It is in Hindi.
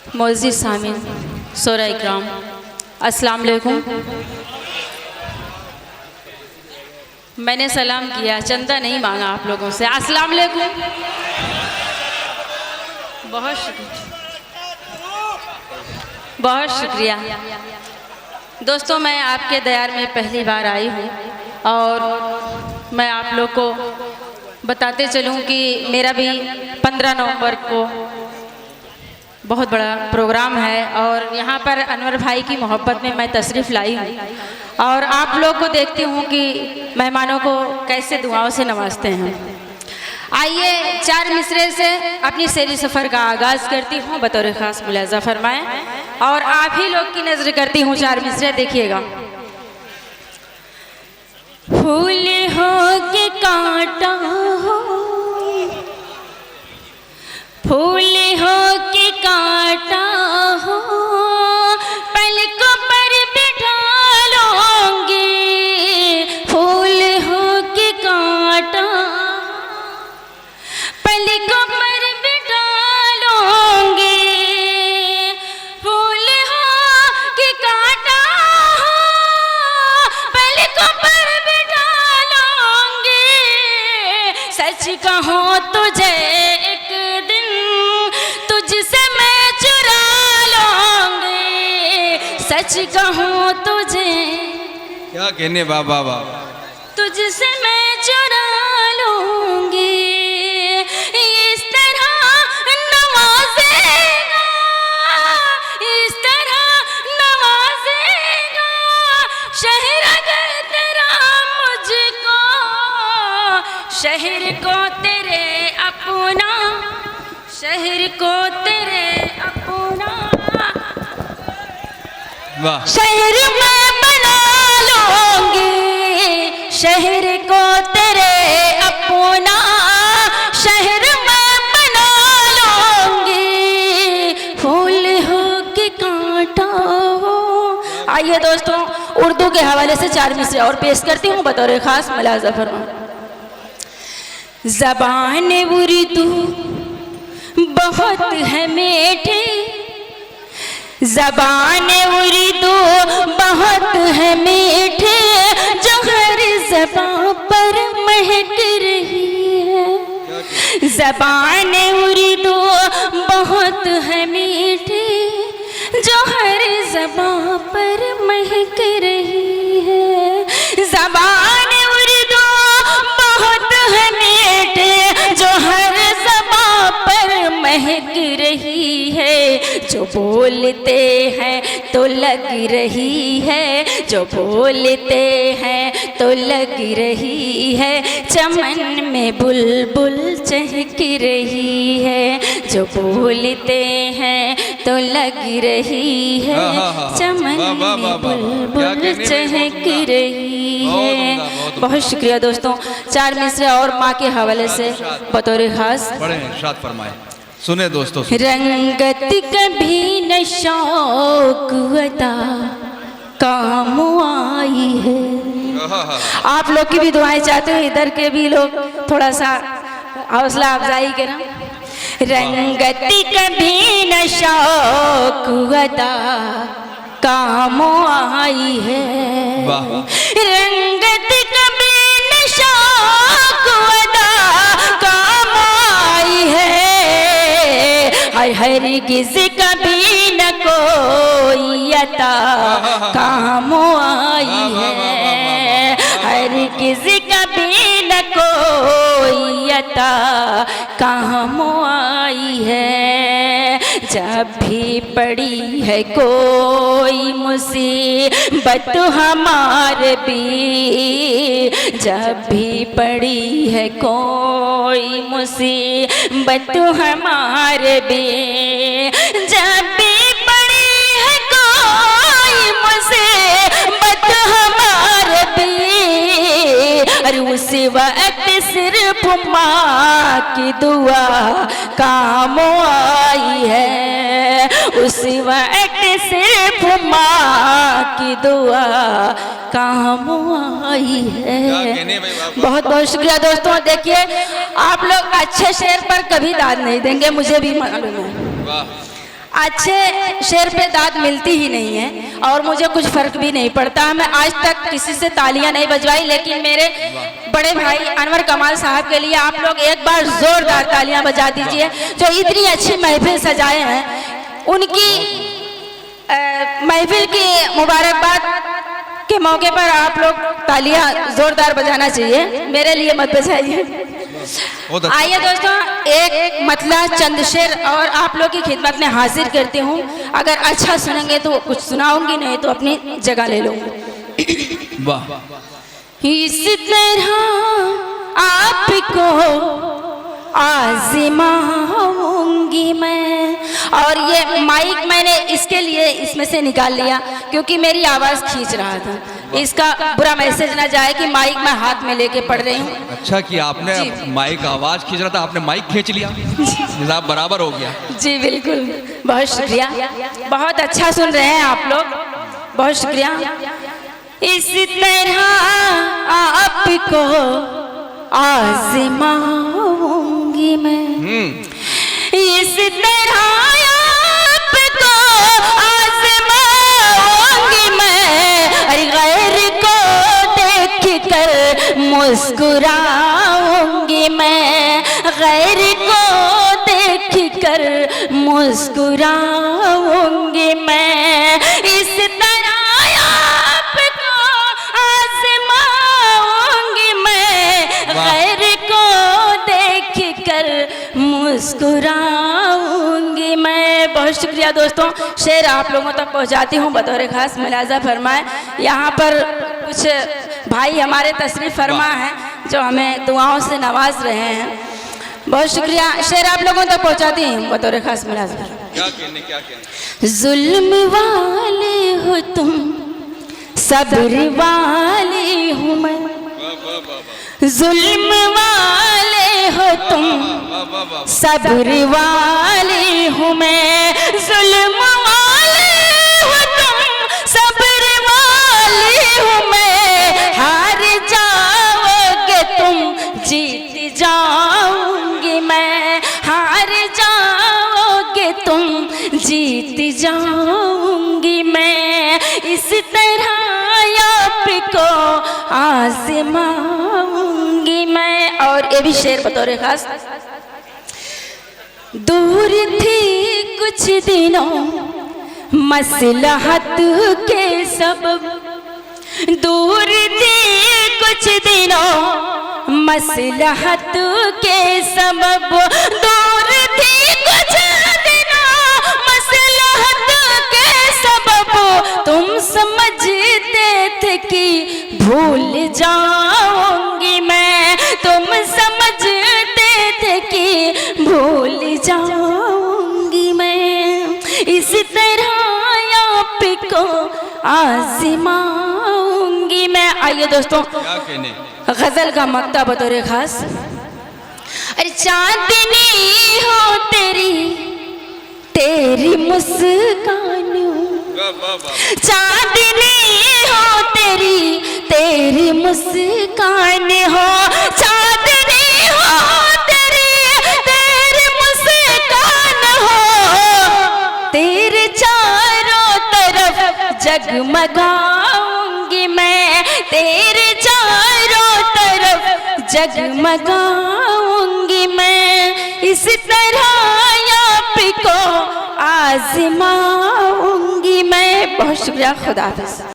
मोअज़्ज़िज़ सामीन सोरा इकराम, अस्सलाम वालेकुम। मैंने सलाम किया, चंदा नहीं मांगा आप लोगों से। अस्सलाम वालेकुम, बहुत शुक्रिया, बहुत शुक्रिया। दोस्तों, मैं आपके दयार में पहली बार आई हूँ और मैं आप लोग को बताते चलूँ कि मेरा भी 15 नवंबर को बहुत बड़ा प्रोग्राम है और यहाँ पर अनवर भाई की मोहब्बत में मैं तशरीफ़ लाई हूँ और आप लोग को देखती हूँ कि मेहमानों को कैसे दुआओं से नवाजते हैं। आइए 4 मिसरे से अपनी सैरी सफ़र का आगाज़ करती हूँ, बतौर ख़ास मुलाज़ा फरमाएं और आप ही लोग की नज़र करती हूँ 4 मिसरे, देखिएगा। फूल हो के कांटा हो, फूल हो के कांटा हो, पलकों पर बिठा लूंगी। फूल हो के कांटा पलकों पर बिठा लूंगी। फूल हो के कांटा पलकों पर बिठा लूंगी। सच कहूँ तुझे एक दिन तुझसे मैं चुरा लूंगी। सच कहूँ तुझे, क्या कहने बाबा बाबा, तुझसे मैं चुरा लूंगी। इस तरह नवाजेगा, इस तरह नवाजेगा शहर अगर तेरा मुझको, शहर को तेरे अपना, शहर को तेरे अपना, वाह, शहर में बना लूंगी। शहर को तेरे अपना, शहर में बना लूंगी। फूल हो के कांटा हो। आइए दोस्तों, उर्दू के हवाले से 4 मिसरे और पेश करती हूँ बतौर खास मुलाज़ा फरमा। ज़बान उर्दू बहुत है मीठी, ज़बान उर्दू बहुत है मीठी, जो हर ज़बान पर महक रही है। ज़बान उर्दू बहुत है मीठी, जो हर ज़बान पर महक रही है। ज़बान उर्दू बहुत है मीठी, जो हर ज़बान पर महक रही है। जो बोलते हैं तो लग रही है, जो बोलते हैं तो लग रही है। चमन में बुलबुल चहक रही है। जो बोलते हैं तो लग रही है, चमन में बुलबुल चहक रही है। बहुत शुक्रिया दोस्तों। 4 मिसरे और माँ के हवाले से बतौर खास बड़े इरशाद फरमाए। सुने दोस्तों, रंगत कभी न शौक अता काम आई है। आप लोग की भी दुआएं चाहते हो, इधर के भी लोग थोड़ा सा हौसला अफजाई करें। रंगत कभी न शौक अता काम आई है। रंगत कभी न शौक अता काम आई है। हरगिज़ कभी न कोई अता काम आई है। हरगिज़ कभी न कोई अता काम आई है। जब भी पड़ी है कोई मुसीबत हमारे भी, जब भी पड़ी है कोई मुसीबत हमारे भी, जब भी पड़ी है कोई मुसीबत हमारे भी, अरे उस वक्त सिर्फ माँ की दुआ काम आई है। उस वक्त सिर्फ माँ की दुआ काम आई है। बहुत बहुत शुक्रिया दोस्तों। देखिए, आप लोग अच्छे शेर पर कभी दाद नहीं देंगे, मुझे भी मालूम है। अच्छे शेर पे दाद मिलती ही नहीं है और मुझे कुछ फर्क भी नहीं पड़ता। मैं आज तक किसी से तालियां नहीं बजवाई, लेकिन मेरे बड़े भाई अनवर कमाल साहब के लिए आप लोग एक बार जोरदार तालियां बजा दीजिए, जो इतनी अच्छी महफिल सजाए हैं। उनकी महफिल की मुबारकबाद के मौके पर आप लोग तालियां जोरदार बजाना चाहिए, मेरे लिए मत बजाइए। आइए दोस्तों, एक मतला चंद शेर और आप लोग की खिदमत में हाजिर करती हूँ। अगर अच्छा सुनेंगे तो कुछ सुनाऊंगी, नहीं तो अपनी जगह ले लूंगी। वाह। इस तरह आपको आज़माऊंगी मैं। और ये माइक मैंने इसके लिए इसमें से निकाल लिया क्योंकि मेरी आवाज़ खींच रहा था। इसका बुरा मैसेज ना जाए कि माइक मैं हाथ में लेके पढ़ रही हूँ। अच्छा कि आपने माइक आवाज़ खींच रहा था, आपने माइक खींच लिया, हिसाब बराबर हो गया। जी बिल्कुल, बहुत शुक्रिया, बहुत अच्छा सुन रहे हैं आप लोग, बहुत शुक्रिया। इस तरह आपको आज़माऊंगी मैं, इस तरह आपको आज़माऊंगी मैं। अरे गैर को देख कर मुस्कुराऊंगी मैं, गैर को देख कर मुस्कुराऊंगी मैं। इस तरह आपको आज़माऊंगी मैं, गैर को देख कर मुस्कुराऊंगी मैं। बहुत शुक्रिया दोस्तों, शेर आप लोगों तक पहुंचाती हूँ बतौर खास मुलाजा फरमाए। यहाँ पर कुछ भाई हमारे तशरीफ फरमा हैं जो हमें दुआओं से नवाज रहे हैं। बहुत शुक्रिया, शेर आप लोगों तक पहुंचाती हूँ बतौर खास मुलाजा। क्या कहने? जुल्म वाले हो तुम, सब्र वाली हूँ मैं। जुल्म वाले हो तुम, सब्र वाली हूँ मैं। जुल्म वाले हो तुम, सब्र वाली हूँ मैं। हार जाओगे तुम, जीत जाऊंगी मैं। हार जाओगे तुम, जीत जाऊंगी मैं। इस तरह आपको आज़माऊंगी मैं। और ये भी शेर बतौर खास। दूर थी कुछ दिनों मसलहत के सबब, दूर थी कुछ दिनों मसलहत के सबब। दूर थी कुछ दिनों मसलहत के सबब। तुम समझते थे कि भूल जाऊंगी मैं, तुम समझते थे कि भूल जाऊंगी मैं। इस तरह आपको आज़माऊंगी मैं। आइए दोस्तों, क्या कहने? गजल का मक्ता बतौर खास। अरे चांदनी हो तेरी, तेरी मुस्कान हो। चांदनी हो तेरी, तेरी मुस्कान हो। चांदनी हो तेरी, तेरी मुस्कान हो। तेरे चारों तरफ जगमगाऊंगी मैं, तेरे चारों तरफ जगमगाऊंगी मैं। इस तरह आपको आज़माऊंगी मैं। बहुत शुक्रिया, खुदा हाफिज़।